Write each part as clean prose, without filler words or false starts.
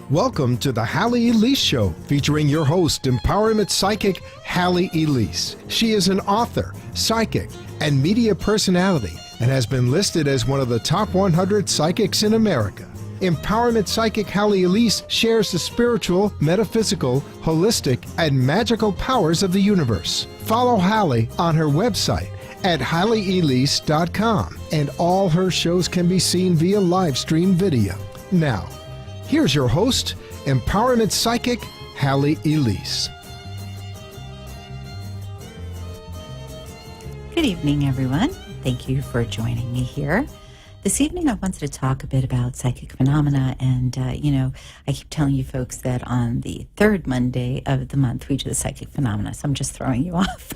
Welcome to the Halley Elise Show, featuring your host, empowerment psychic Halley Elise. She is an author, psychic, and media personality, and has been listed as one of the top 100 psychics in America. Empowerment psychic Halley Elise shares the spiritual, metaphysical, holistic, and magical powers of the universe. Follow Halley on her website at HalleyElise.com, and all her shows can be seen via live stream video. Now, here's your host, empowerment psychic Halley Elise. Good evening, everyone. Thank you for joining me here. This evening, I wanted to talk a bit about psychic phenomena. And, I keep telling you folks that on the third Monday of the month, we do the psychic phenomena. So I'm just throwing you off.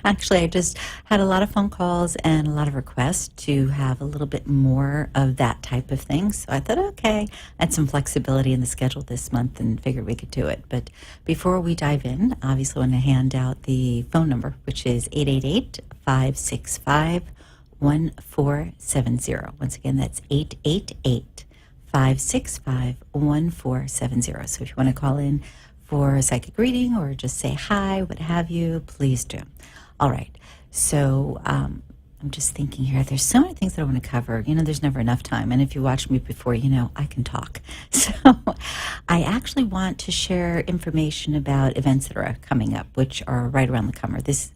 Actually, I just had a lot of phone calls and a lot of requests to have a little bit more of that type of thing. So I thought, okay, I had some flexibility in the schedule this month and figured we could do it. But before we dive in, obviously I want to hand out the phone number, which is 888-565-1470. Once again, that's 888-565-1470. So if you want to call in for a psychic reading or just say hi, what have you, please do. All right. So I'm just thinking here, there's so many things that I want to cover. There's never enough time. And if you watched me before, I can talk. So I actually want to share information about events that are coming up, which are right around the corner. This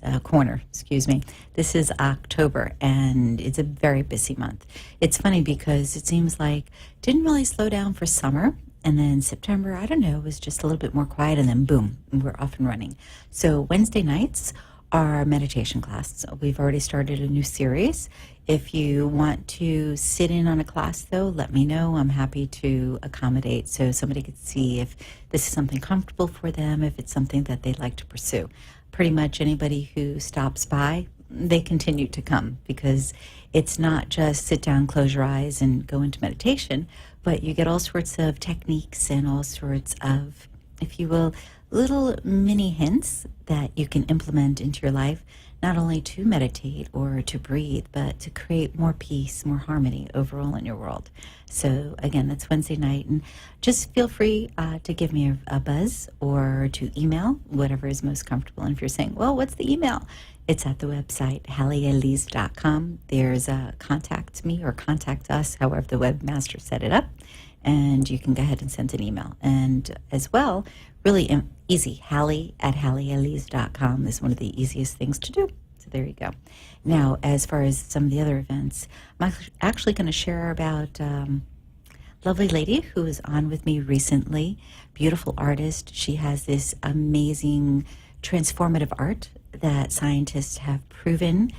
is October, and it's a very busy month. It's funny because it seems like it didn't really slow down for summer. And then September, I don't know, was just a little bit more quiet. And then boom, we're off and running. So Wednesday nights, our meditation class. So we've already started a new series. If you want to sit in on a class, though, let me know. I'm happy to accommodate so somebody could see if this is something comfortable for them, if it's something that they'd like to pursue. Pretty much anybody who stops by, they continue to come, because it's not just sit down, close your eyes, and go into meditation, but you get all sorts of techniques and all sorts of, if you will, little mini hints that you can implement into your life, not only to meditate or to breathe, but to create more peace, more harmony overall in your world. So again, that's Wednesday night, and just feel free to give me a buzz or to email, whatever is most comfortable. And if you're saying, well, what's the email? It's at the website, HalleyElise.com. There's a contact me or contact us, however the webmaster set it up. And you can go ahead and send an email. And as well, really easy, Halley at HalleyElise.com is one of the easiest things to do. So there you go. Now, as far as some of the other events, I'm actually going to share about a lovely lady who was on with me recently, beautiful artist. She has this amazing transformative art that scientists have proven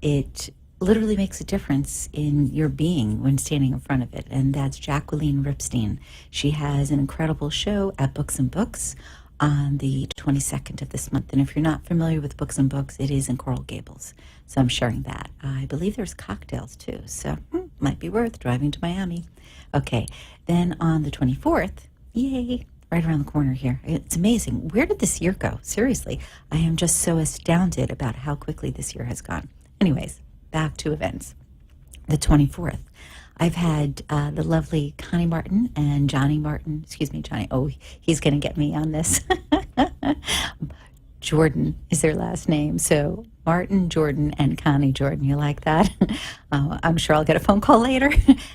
it literally makes a difference in your being when standing in front of it, and that's Jacqueline Ripstein. She has an incredible show at Books and Books on the 22nd of this month, and if you're not familiar with Books and Books, it is in Coral Gables, so I'm sharing that. I believe there's cocktails too, so might be worth driving to Miami. Okay, then on the 24th, yay, right around the corner here. It's amazing. Where did this year go? Seriously, I am just so astounded about how quickly this year has gone. Anyways, back to events. The 24th, I've had the lovely Connie Martin and Johnny Martin. Johnny. Oh, he's going to get me on this. Jordan is their last name. So Martin Jordan and Connie Jordan. You like that? I'm sure I'll get a phone call later.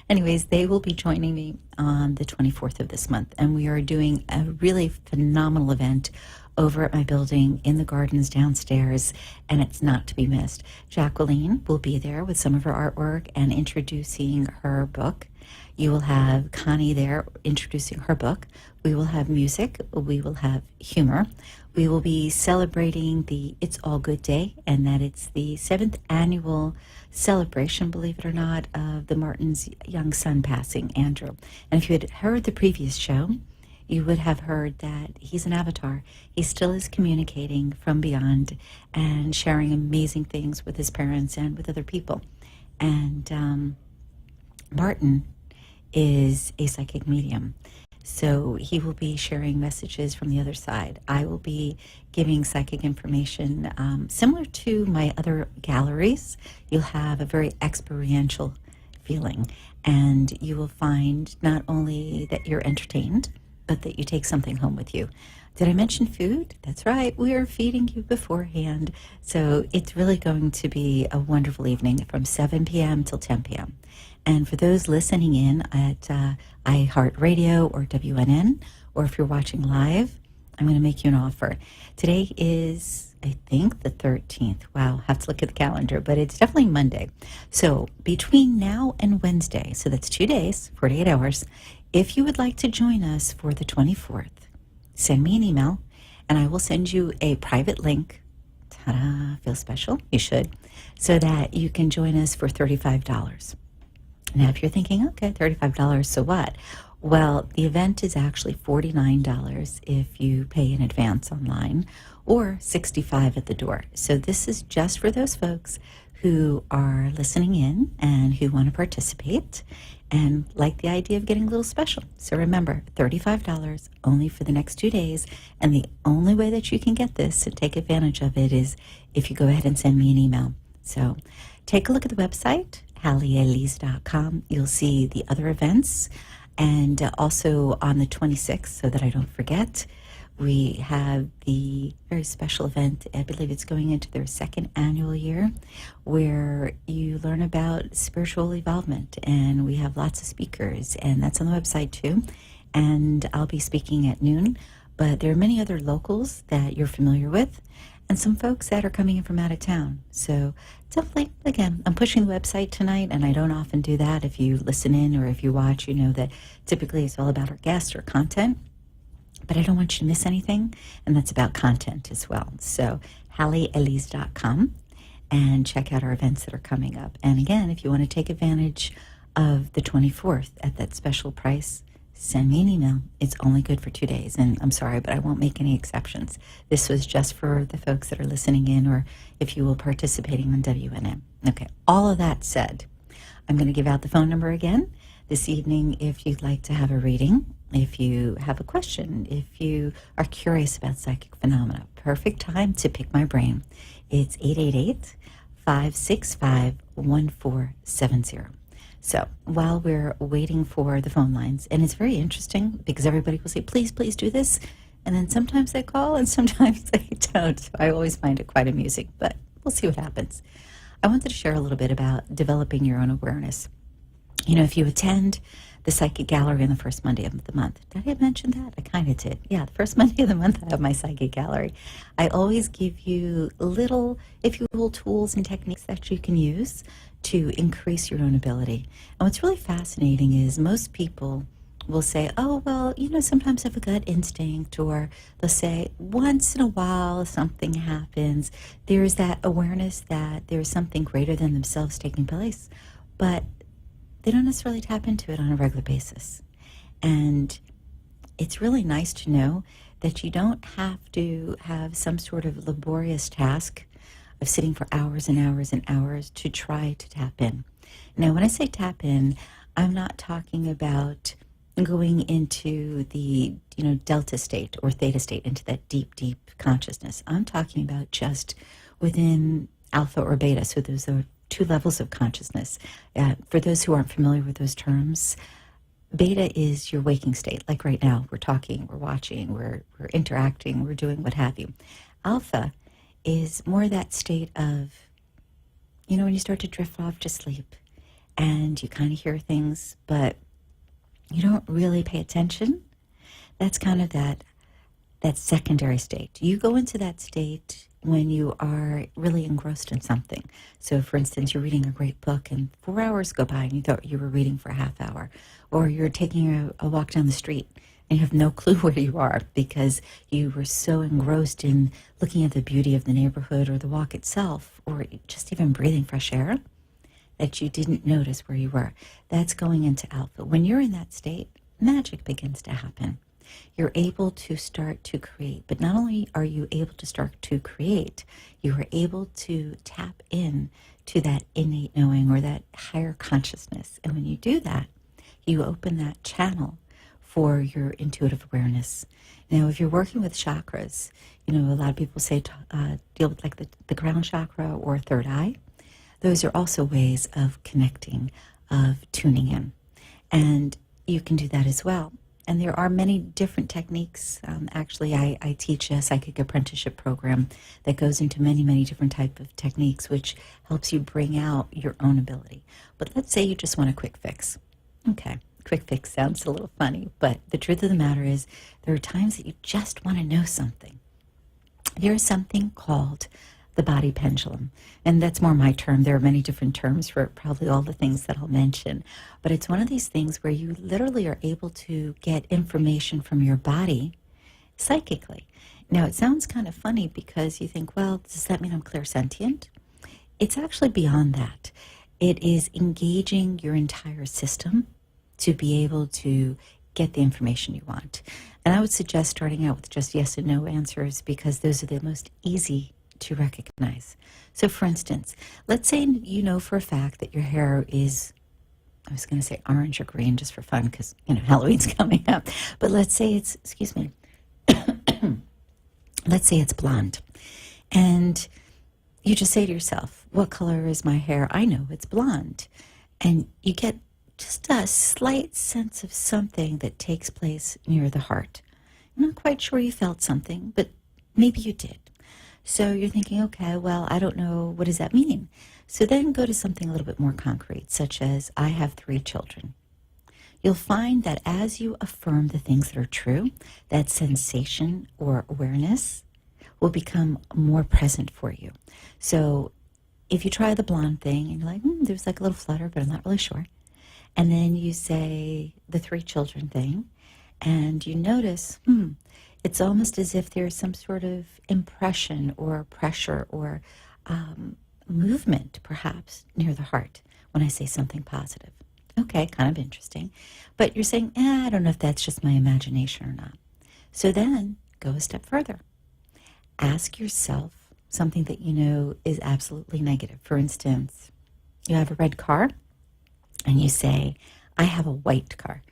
Anyways, they will be joining me on the 24th of this month. And we are doing a really phenomenal event over at my building in the gardens downstairs, and it's not to be missed. Jacqueline will be there with some of her artwork and introducing her book. You will have Connie there introducing her book. We will have music. We will have humor. We will be celebrating the It's All Good Day, and that it's the 7th annual celebration, believe it or not, of the Martin's young son passing, Andrew. And if you had heard the previous show, you would have heard that he's an avatar. He still is communicating from beyond and sharing amazing things with his parents and with other people. And Martin is a psychic medium. So he will be sharing messages from the other side. I will be giving psychic information similar to my other galleries. You'll have a very experiential feeling, and you will find not only that you're entertained, but that you take something home with you. Did I mention food? That's right. We are feeding you beforehand. So it's really going to be a wonderful evening from 7 p.m. till 10 p.m. And for those listening in at iHeartRadio or WNN, or if you're watching live, I'm going to make you an offer. Today is, I think, the 13th. Wow, have to look at the calendar, but it's definitely Monday. So between now and Wednesday, so that's 2 days, 48 hours, if you would like to join us for the 24th, send me an email, and I will send you a private link. Ta-da, feels special? You should. So that you can join us for $35. Now, if you're thinking, okay, $35, so what? Well, the event is actually $49 if you pay in advance online, or $65 at the door. So this is just for those folks who are listening in and who want to participate and like the idea of getting a little special. So remember, $35 only for the next 2 days. And the only way that you can get this and take advantage of it is if you go ahead and send me an email. So take a look at the website, HalleyElise.com. You'll see the other events. And also on the 26th, so that I don't forget, we have the very special event. I believe it's going into their second annual year, where you learn about spiritual evolvement. And we have lots of speakers, and that's on the website too. And I'll be speaking at noon. But there are many other locals that you're familiar with, and some folks that are coming in from out of town. So definitely, again, I'm pushing the website tonight, and I don't often do that. If you listen in or if you watch, you know that typically it's all about our guests or content. But I don't want you to miss anything, and that's about content as well. So HalleyElise.com, and check out our events that are coming up. And again, if you want to take advantage of the 24th at that special price, send me an email. It's only good for 2 days, and I'm sorry, but I won't make any exceptions. This was just for the folks that are listening in, or if you will participating on WNM. Okay, all of that said, I'm going to give out the phone number again this evening if you'd like to have a reading, if you have a question, if you are curious about psychic phenomena. Perfect time to pick my brain. It's 888-565-1470. So while we're waiting for the phone lines, and it's very interesting because everybody will say, please, please do this. And then sometimes they call and sometimes they don't. So I always find it quite amusing, but we'll see what happens. I wanted to share a little bit about developing your own awareness. You know, if you attend the Psychic Gallery on the first Monday of the month, did I mention that? I kind of did. Yeah, the first Monday of the month I have my Psychic Gallery. I always give you little, if you will, tools and techniques that you can use to increase your own ability. And what's really fascinating is most people will say, oh, well, you know, sometimes I have a gut instinct, or they'll say once in a while something happens. There's that awareness that there's something greater than themselves taking place, but they don't necessarily tap into it on a regular basis. And it's really nice to know that you don't have to have some sort of laborious task of sitting for hours and hours and hours to try to tap in. Now, when I say tap in, I'm not talking about going into the, delta state or theta state, into that deep, deep consciousness. I'm talking about just within alpha or beta. So those are 2 levels of consciousness. For those who aren't familiar with those terms, beta is your waking state. Like right now, we're talking, we're watching, we're interacting, we're doing what have you. Alpha is more that state of, when you start to drift off to sleep and you kind of hear things, but you don't really pay attention. That's kind of that secondary state. You go into that state when you are really engrossed in something. So, for instance, you're reading a great book and 4 hours go by and you thought you were reading for a half hour. Or you're taking a walk down the street and you have no clue where you are because you were so engrossed in looking at the beauty of the neighborhood or the walk itself, or just even breathing fresh air, that you didn't notice where you were. That's going into alpha. When you're in that state, magic begins to happen. You're able to start to create. But not only are you able to start to create, you are able to tap in to that innate knowing or that higher consciousness. And when you do that, you open that channel for your intuitive awareness. Now, if you're working with chakras, a lot of people say deal with like the crown chakra or third eye. Those are also ways of connecting, of tuning in. And you can do that as well. And there are many different techniques. Actually, I teach a psychic apprenticeship program that goes into many, many different types of techniques, which helps you bring out your own ability. But let's say you just want a quick fix. Okay, quick fix sounds a little funny, but the truth of the matter is there are times that you just want to know something. There is something called the body pendulum, and that's more my term. There are many different terms for probably all the things that I'll mention, but it's one of these things where you literally are able to get information from your body psychically. Now, it sounds kind of funny because you think, well, does that mean I'm clairsentient? It's actually beyond that. It is engaging your entire system to be able to get the information you want. And I would suggest starting out with just yes and no answers because those are the most easy to recognize. So for instance, let's say you know for a fact that your hair is, I was going to say orange or green just for fun because, Halloween's coming up. But let's say it's, let's say it's blonde. And you just say to yourself, what color is my hair? I know it's blonde. And you get just a slight sense of something that takes place near the heart. I'm not quite sure you felt something, but maybe you did. So you're thinking, okay, well, I don't know, what does that mean? So then go to something a little bit more concrete, such as I have 3 children. You'll find that as you affirm the things that are true, that sensation or awareness will become more present for you. So if you try the blonde thing and you're like, there's like a little flutter, but I'm not really sure. And then you say the 3 children thing and you notice, it's almost as if there's some sort of impression or pressure or movement, perhaps, near the heart when I say something positive. Okay, kind of interesting. But you're saying, I don't know if that's just my imagination or not. So then go a step further. Ask yourself something that you know is absolutely negative. For instance, you have a red car and you say, I have a white car.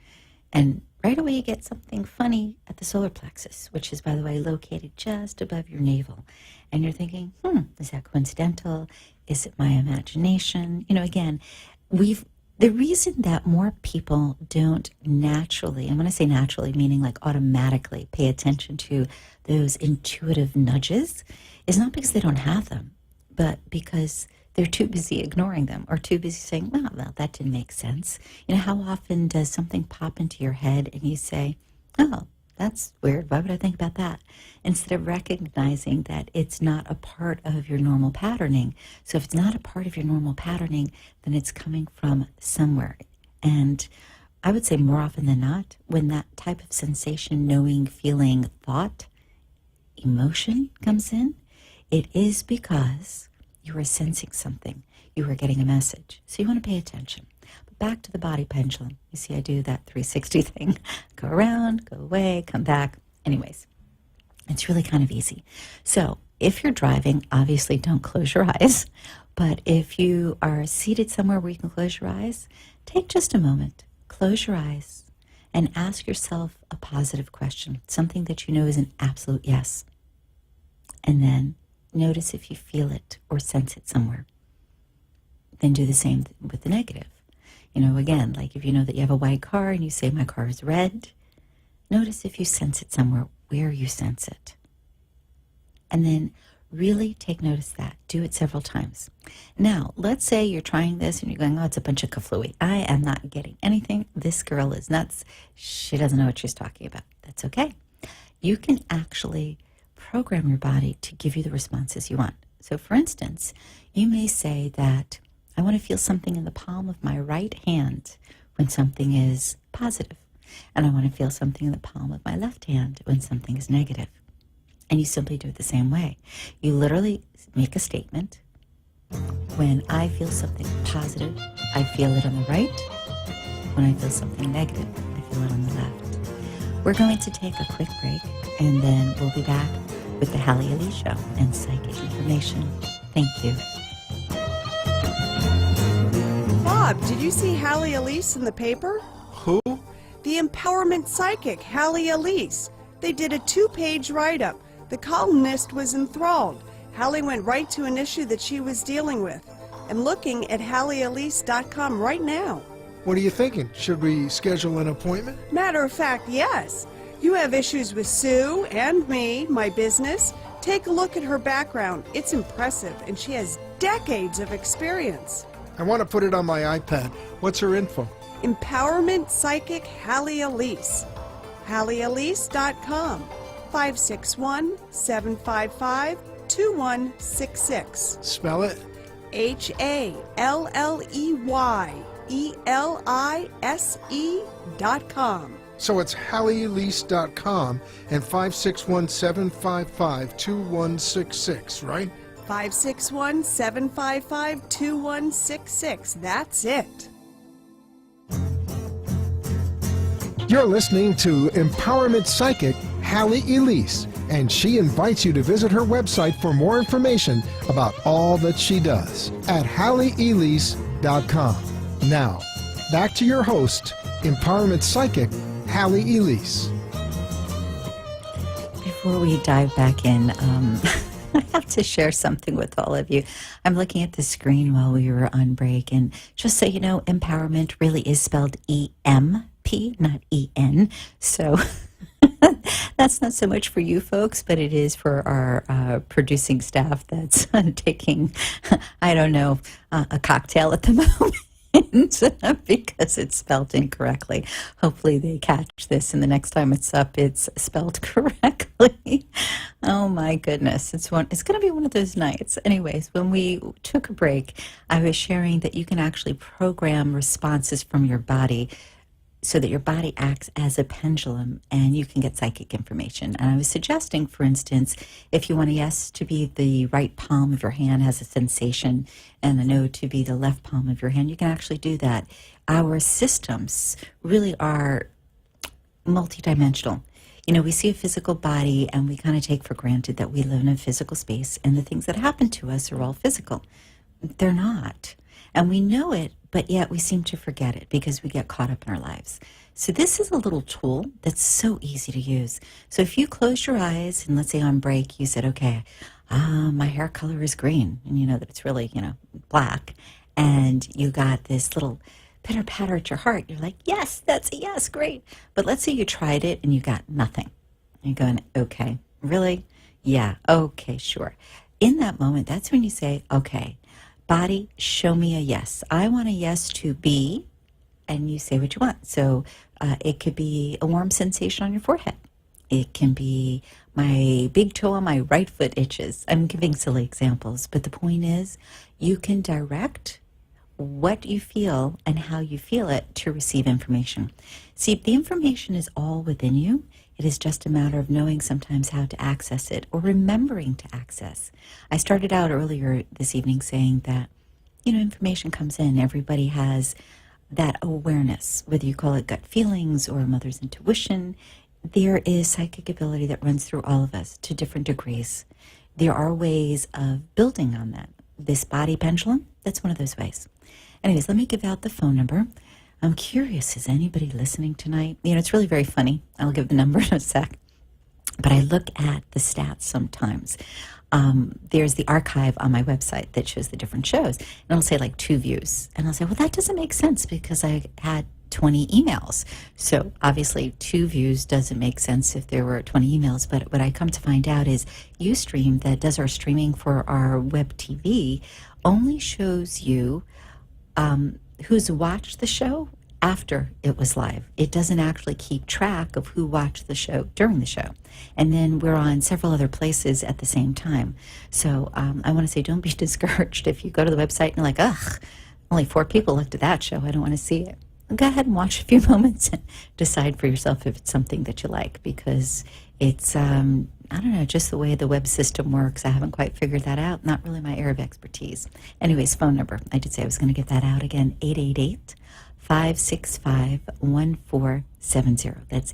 And right away you get something funny at the solar plexus, which is, by the way, located just above your navel. And you're thinking, is that coincidental? Is it my imagination? Again, the reason that more people don't naturally, and when I say naturally, meaning like automatically pay attention to those intuitive nudges, is not because they don't have them, but because they're too busy ignoring them or too busy saying, well, that didn't make sense. How often does something pop into your head and you say, oh, that's weird. Why would I think about that? Instead of recognizing that it's not a part of your normal patterning. So if it's not a part of your normal patterning, then it's coming from somewhere. And I would say more often than not, when that type of sensation, knowing, feeling, thought, emotion comes in, it is because you are sensing something. You are getting a message. So you want to pay attention. But back to the body pendulum. You see, I do that 360 thing. Go around, go away, come back. Anyways, it's really kind of easy. So if you're driving, obviously don't close your eyes. But if you are seated somewhere where you can close your eyes, take just a moment, close your eyes, and ask yourself a positive question, something that you know is an absolute yes. And then notice if you feel it or sense it somewhere. Then do the same with the negative. Again, like if you know that you have a white car and you say, my car is red, notice if you sense it somewhere, where you sense it. And then really take notice of that. Do it several times. Now, let's say you're trying this and you're going, it's a bunch of kaflooey. I am not getting anything. This girl is nuts. She doesn't know what she's talking about. That's okay. You can actually program your body to give you the responses you want. So for instance, you may say that I want to feel something in the palm of my right hand when something is positive. And I want to feel something in the palm of my left hand when something is negative. And you simply do it the same way. You literally make a statement. When I feel something positive, I feel it on the right. When I feel something negative, I feel it on the left. We're going to take a quick break, and then we'll be back with the Halley Elise Show and psychic information. Thank you. Bob, did you see Halley Elise in the paper? Who? The empowerment psychic, Halley Elise. They did a 2-page write-up. The columnist was enthralled. Halley went right to an issue that she was dealing with. I'm looking at HalleyElise.com right now. What are you thinking? Should we schedule an appointment? Matter of fact, yes. You have issues with Sue and me, my business. Take a look at her background. It's impressive, and she has decades of experience. I want to put it on my iPad. What's her info? Empowerment Psychic Halley Elise. HalleyElise.com. 561-755-2166. Spell it. HalleyElise.com. So it's HalleyElise.com and 561-755-2166, right? 561-755-2166. That's it. You're listening to Empowerment Psychic Halley Elise, and she invites you to visit her website for more information about all that she does at HalleyElise.com. Now, back to your host, Empowerment Psychic Halley Elise. Before we dive back in, I have to share something with all of you. I'm looking at the screen while we were on break, and just so you know, empowerment really is spelled E-M-P, not E-N. So that's not so much for you folks, but it is for our producing staff that's taking, I don't know, a cocktail at the moment. Because it's spelled incorrectly. Hopefully they catch this, and the next time it's up, it's spelled correctly. Oh my goodness, it's going to be one of those nights. Anyways, when we took a break, I was sharing that you can actually program responses from your body so that your body acts as a pendulum and you can get psychic information. And I was suggesting, for instance, if you want a yes to be the right palm of your hand has a sensation and a no to be the left palm of your hand, you can actually do that. Our systems really are multidimensional. You know, we see a physical body and we kind of take for granted that we live in a physical space and the things that happen to us are all physical. They're not. And we know it, but yet we seem to forget it because we get caught up in our lives. So this is a little tool that's so easy to use. So if you close your eyes and let's say on break, you said, okay, my hair color is green, and you know that it's really, black, and you got this little pitter patter at your heart. You're like, yes, that's a yes, great. But let's say you tried it and you got nothing. You're going, okay, really? Yeah, okay, sure. In that moment, that's when you say, okay, body, show me a yes. I want a yes to be, and you say what you want. So it could be a warm sensation on your forehead. It can be my big toe on my right foot itches. I'm giving silly examples, but the point is you can direct what you feel and how you feel it to receive information. See, the information is all within you. It is just a matter of knowing sometimes how to access it or remembering to access. I started out earlier this evening saying that, information comes in. Everybody has that awareness, whether you call it gut feelings or a mother's intuition. There is psychic ability that runs through all of us to different degrees. There are ways of building on that. This body pendulum, that's one of those ways. Anyways, let me give out the phone number. I'm curious, is anybody listening tonight? It's really very funny. I'll give the number in a sec. But I look at the stats sometimes. There's the archive on my website that shows the different shows. And it'll say like 2 views. And I'll say, well, that doesn't make sense because I had 20 emails. So obviously 2 views doesn't make sense if there were 20 emails. But what I come to find out is Ustream, that does our streaming for our web TV, only shows you who's watched the show after it was live. It doesn't actually keep track of who watched the show during the show. And then we're on several other places at the same time. So I want to say, don't be discouraged if you go to the website and you're like, ugh, only 4 people looked at that show. I don't want to see it. Go ahead and watch a few moments and decide for yourself if it's something that you like, because it's, I don't know, just the way the web system works. I haven't quite figured that out. Not really my area of expertise. Anyways, phone number. I did say I was going to get that out again. 888-565-1470. That's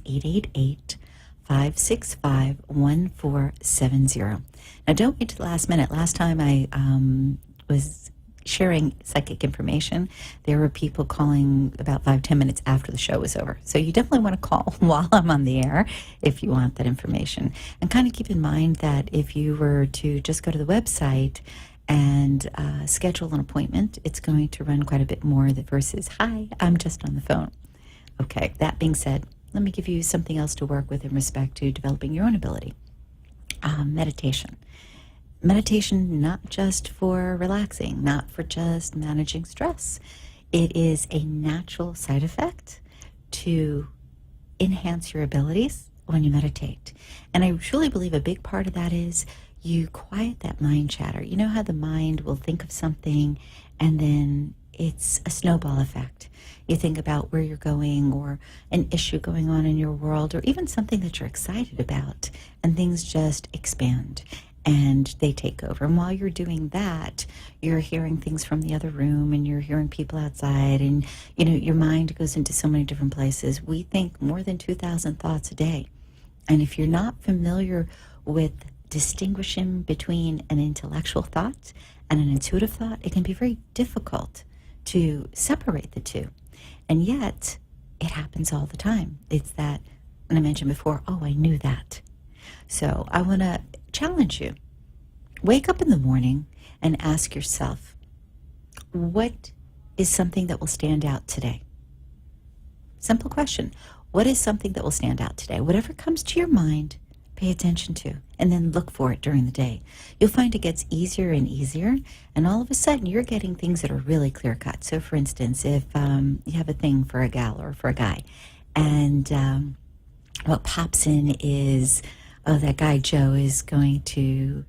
888-565-1470. Now, don't wait to the last minute. Last time I was sharing psychic information. There were people calling about 5-10 minutes after the show was over. So you definitely want to call while I'm on the air if you want that information. And kind of keep in mind that if you were to just go to the website and schedule an appointment, it's going to run quite a bit more versus, hi, I'm just on the phone. Okay, that being said, let me give you something else to work with in respect to developing your own ability. Meditation. Meditation, not just for relaxing, not for just managing stress. It is a natural side effect to enhance your abilities when you meditate. And I truly believe a big part of that is you quiet that mind chatter. You know how the mind will think of something and then it's a snowball effect. You think about where you're going or an issue going on in your world or even something that you're excited about, and things just expand and they take over. And while you're doing that, you're hearing things from the other room and you're hearing people outside, and your mind goes into so many different places. We think more than 2,000 thoughts a day. And if you're not familiar with distinguishing between an intellectual thought and an intuitive thought, it can be very difficult to separate the two. And yet, it happens all the time. It's that, and I mentioned before, oh, I knew that. So I want to challenge you. Wake up in the morning and ask yourself, what is something that will stand out today? Simple question. What is something that will stand out today? Whatever comes to your mind, pay attention to, and then look for it during the day. You'll find it gets easier and easier, and all of a sudden you're getting things that are really clear-cut. So for instance, if you have a thing for a gal or for a guy, and what pops in is, oh, that guy Joe is going to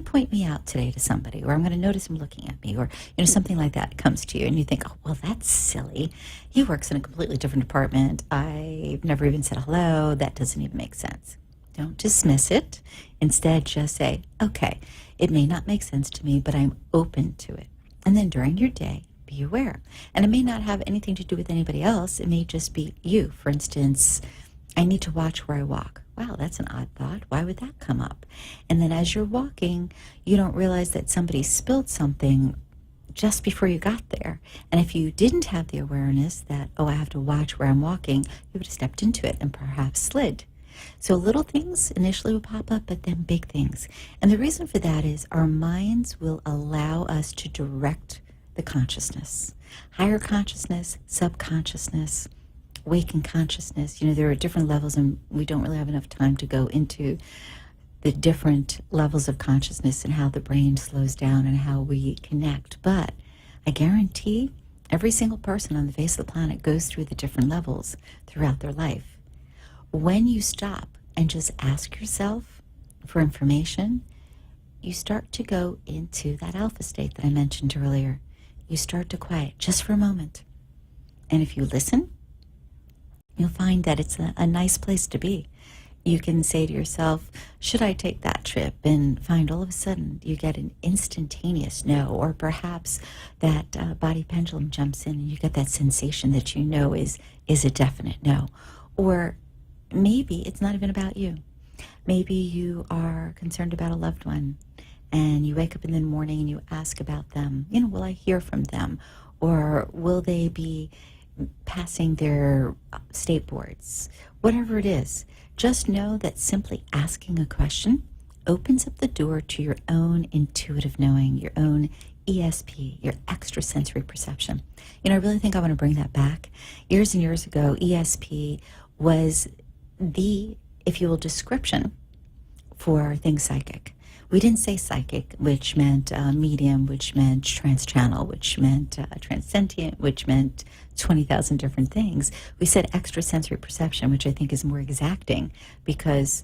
point me out today to somebody, or I'm going to notice him looking at me, or something like that comes to you, and you think, oh, well, that's silly. He works in a completely different department. I've never even said hello. That doesn't even make sense. Don't dismiss it. Instead, just say, okay, it may not make sense to me, but I'm open to it. And then during your day, be aware. And it may not have anything to do with anybody else. It may just be you. For instance, I need to watch where I walk. Wow, that's an odd thought. Why would that come up? And then as you're walking, you don't realize that somebody spilled something just before you got there. And if you didn't have the awareness that, oh, I have to watch where I'm walking, you would have stepped into it and perhaps slid. So little things initially will pop up, but then big things. And the reason for that is our minds will allow us to direct the consciousness. Higher consciousness, subconsciousness, waking consciousness. There are different levels, and we don't really have enough time to go into the different levels of consciousness and how the brain slows down and how we connect. But I guarantee every single person on the face of the planet goes through the different levels throughout their life. When you stop and just ask yourself for information, you start to go into that alpha state that I mentioned earlier. You start to quiet just for a moment. And if you listen, you'll find that it's a nice place to be. You can say to yourself, should I take that trip? And find all of a sudden you get an instantaneous no, or perhaps that body pendulum jumps in and you get that sensation that is a definite no. Or maybe it's not even about you. Maybe you are concerned about a loved one and you wake up in the morning and you ask about them. Will I hear from them? Or will they be passing their state boards? Whatever it is, just know that simply asking a question opens up the door to your own intuitive knowing, your own ESP, your extrasensory perception. I really think I want to bring that back. Years and years ago, ESP was the, if you will, description for things psychic. We didn't say psychic, which meant medium, which meant trans-channel, which meant transcendent, which meant 20,000 different things. We said extrasensory perception, which I think is more exacting because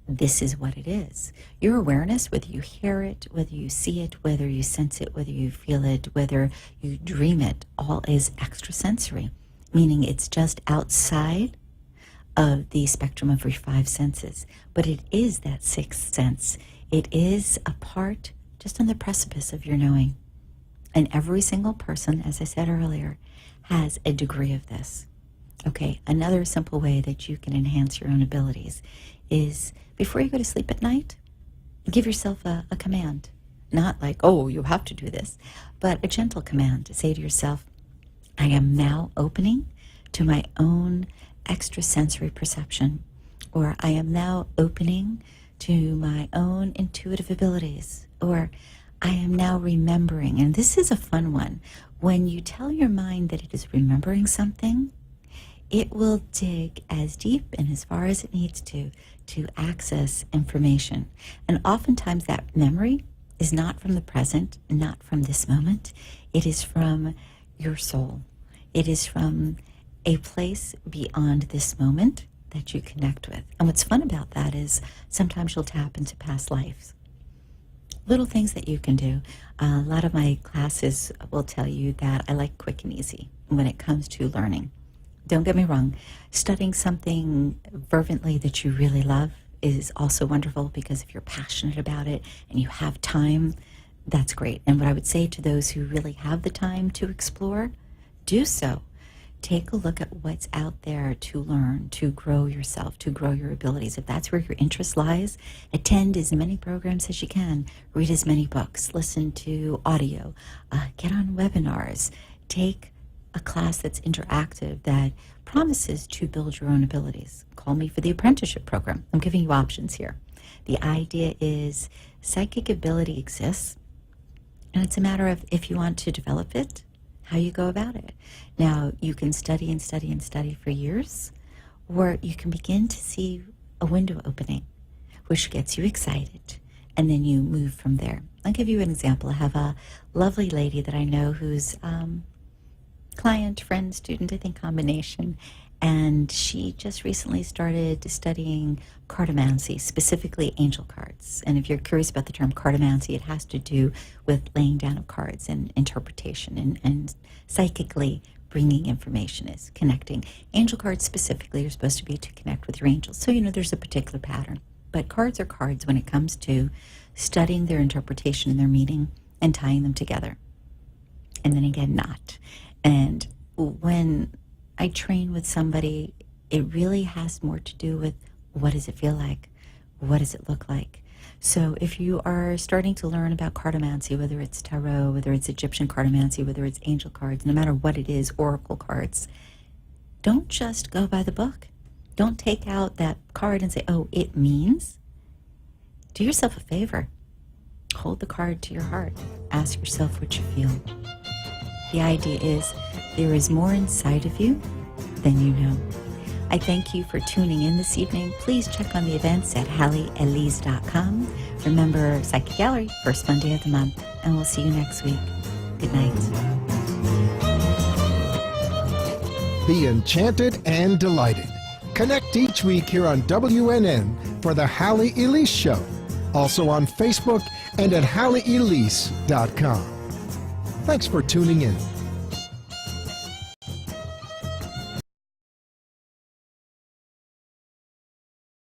this is what it is. Your awareness, whether you hear it, whether you see it, whether you sense it, whether you feel it, whether you dream it, all is extrasensory, meaning it's just outside of the spectrum of your five senses. But it is that sixth sense. It is a part just on the precipice of your knowing. And every single person, as I said earlier, has a degree of this. Okay, another simple way that you can enhance your own abilities is before you go to sleep at night, give yourself a command. not like, oh, you have to do this, but a gentle command to say to yourself, I am now opening to my own extrasensory perception, or I am now opening to my own intuitive abilities, or I am now remembering. And this is a fun one. When you tell your mind that it is remembering something, it will dig as deep and as far as it needs to access information. And oftentimes that memory is not from the present, not from this moment. It is from your soul. It is from a place beyond this moment that you connect with. And what's fun about that is sometimes you'll tap into past lives. Little things that you can do. A lot of my classes will tell you that I like quick and easy when it comes to learning. Don't get me wrong, studying something fervently that you really love is also wonderful, because if you're passionate about it and you have time, that's great. And what I would say to those who really have the time to explore, do so. Take a look at what's out there to learn, to grow yourself, to grow your abilities. If that's where your interest lies, attend as many programs as you can, read as many books, listen to audio, get on webinars, take a class that's interactive that promises to build your own abilities. Call me for the apprenticeship program. I'm giving you options here. The idea is psychic ability exists, and it's a matter of if you want to develop it, how you go about it. Now, you can study and study and study for years, or you can begin to see a window opening, which gets you excited, and then you move from there. I'll give you an example. I have a lovely lady that I know who's client, friend, student, I think combination, and she just recently started studying cartomancy, specifically angel cards. And if you're curious about the term cartomancy, it has to do with laying down of cards and interpretation and psychically bringing information, is connecting. Angel cards specifically are supposed to be to connect with your angels. So, there's a particular pattern. But cards are cards when it comes to studying their interpretation and their meaning and tying them together. And then again, not. And when I train with somebody, it really has more to do with what does it feel like? What does it look like? So if you are starting to learn about cartomancy, whether it's tarot, whether it's Egyptian cartomancy, whether it's angel cards, no matter what it is, oracle cards, don't just go by the book. Don't take out that card and say, oh, it means. Do yourself a favor. Hold the card to your heart. Ask yourself what you feel. The idea is there is more inside of you than you know. I thank you for tuning in this evening. Please check on the events at HalleyElise.com. Remember, Psychic Gallery, first Monday of the month. And we'll see you next week. Good night. Be enchanted and delighted. Connect each week here on WNN for the Halley Elise Show. Also on Facebook and at HalleyElise.com. Thanks for tuning in.